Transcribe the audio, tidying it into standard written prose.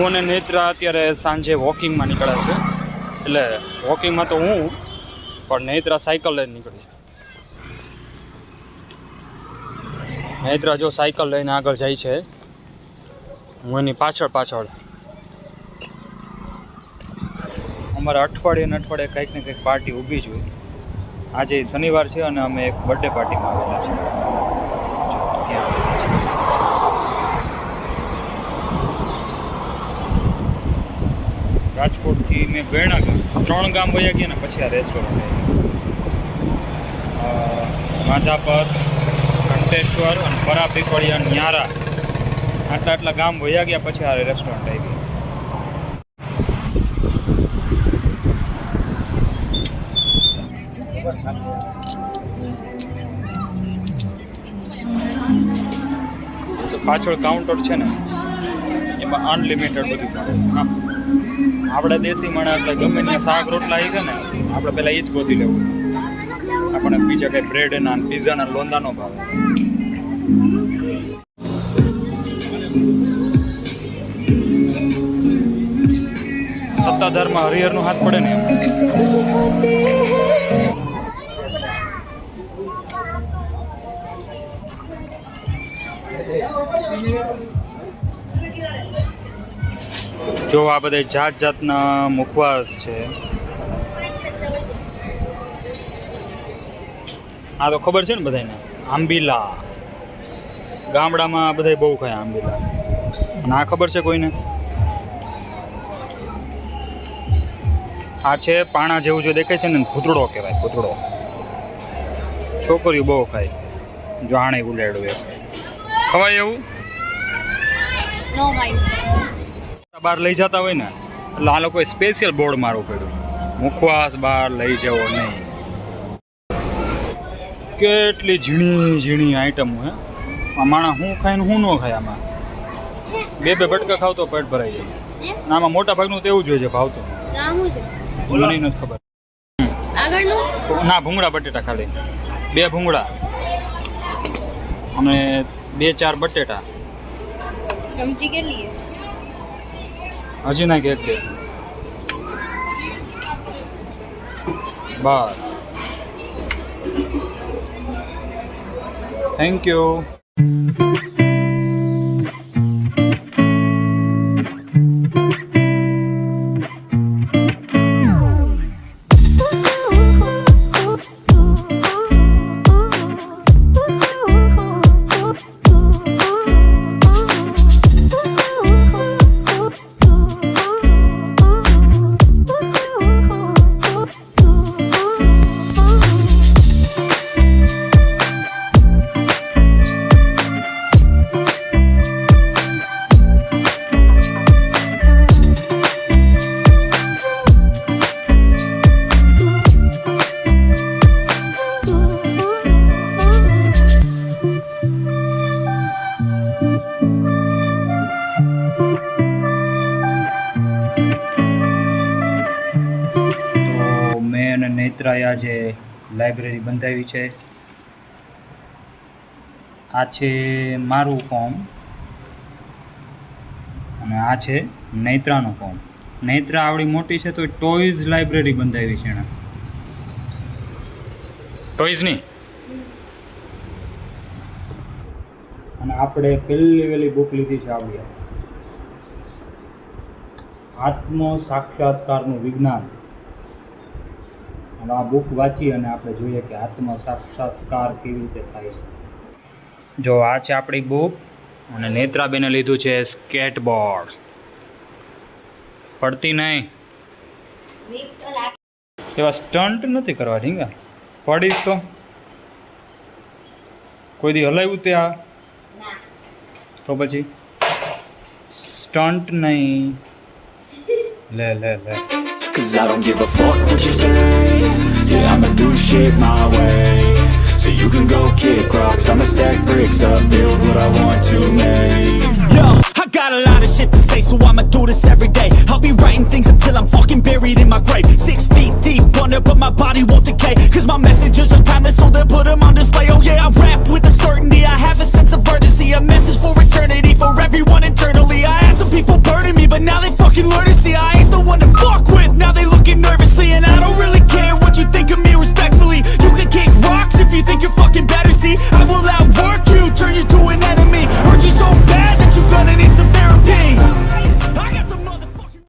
હું અને નેત્રા અત્યારે સાંજે વોકિંગમાં નીકળ્યા છે. એટલે વોકિંગમાં તો હું પણ નેત્રા સાયકલ લઈને નીકળી છે. નેત્રા જો સાયકલ લઈને આગળ જાય છે, હું એની પાછળ પાછળ. અમારા અઠવાડિયે ને અઠવાડિયે કંઈક ને કંઈક પાર્ટી ઊભી જ હોય. આજે શનિવાર છે અને અમે એક બર્થડે પાર્ટીમાં આવેલા છીએ. રાજકોટથી મેં ગયણા ગામ 3 ગામ વયા ગયા ને પછી આ રેસ્ટોરન્ટ માધાપર, ઘંટેશ્વર અને પરા પીપળિયા, ન્યારા આટલા ગામ વયા ગયા પછી આ રેસ્ટોરન્ટ આવી ગઈ. પાછળ કાઉન્ટર છે ને એમાં અનલિમિટેડ બધું મળે. આપણે દેશી માણસ એટલે ગમે ત્યાં શાક રોટલા આવી ગયા ને આપણે પહેલાં એ જ ગોતી લેવું. આપણને બીજા કંઈ બ્રેડ ના પીઝાના લોંદા ન ભાવે. સત્તાધારમાં હરિહરનો હાથ પડે ને એમ. જો આ બધા જાત જાતના મુખવાસ છે. આ તો ખબર છે ને બધાને, આંબીલા. ગામડામાં બધા બહુ ખાય આંબીલા. અને આ ખબર છે કોઈને? આ છે પાણા જેવું જે દેખાય છે ને, ભૂતળો કહેવાય. ભૂતળો છોકરીઓ બહુ ખાય. જો આણે ઉલેડું એ ખવાય એવું બહાર લઈ જતા હોય ને એટલે આ લોકોએ સ્પેશિયલ બોર્ડ મારવું પડ્યું, મુખવાસ બહાર લઈ જવો નહીં. કેટલી ઝીણી ઝીણી આઈટમો હે. આ માણસ શું ખાય ને શું ન ખાય. આમાં બે બટકા ખાવ તો પેટ ભરાઈ જાય. આમાં મોટા ભાગનું તો એવું જ હોય છે ભાવતું. મને નથી ખબર. ના, ભૂંગળા બટેટા ખાલી 2 ભૂંગળા અને 2-4 બટેટા. ચમચી કેટલી હજી ના કેક દે બસ. Thank you. નેત્રાએ આજે લાઇબ્રેરી બંધાવી છે. આ છે મારું ફોર્મ અને આ છે નેત્રાનું ફોર્મ. નેત્રા આવડી મોટી છે તો ટોયઝ લાઇબ્રેરી બંધાવી છે એણે. ટોયઝની. અને આપણે પહેલી બુક લીધી છે આવડી આત્મ સાક્ષાત્કારનું વિજ્ઞાન. આ બુક વાંચી અને આપણે જોઈએ કે આત્મ સાક્ષાત્કાર કેવી રીતે થાય છે. જો આ છે આપણી બુક અને નેત્રાબેને લીધું છે સ્કેટબોર્ડ. પડતી નહીં એવા સ્ટન્ટ નથી કરવા ઢીંગા. પડીશ તો કોઈ દી હલાવ્યું ત્યાં તો પછી સ્ટન્ટ નહીં. લે લે લે. Cause I don't give a fuck what you say. Yeah, I'ma do shit my way. So you can go kick rocks, I'ma stack bricks up, build what I want to make. Yo, I got a lot of shit to say, so I'ma do this every day. I'll be writing things until I'm fucking buried in my grave. 6 feet deep under, but my body won't decay. Cause my messages are timeless, so they'll put them on display. Oh yeah, I rap with a certainty, I have a sense of urgency. A message for eternity, for everyone internally. I had some people burning me, but now fucking learn to see I ain't the one to fuck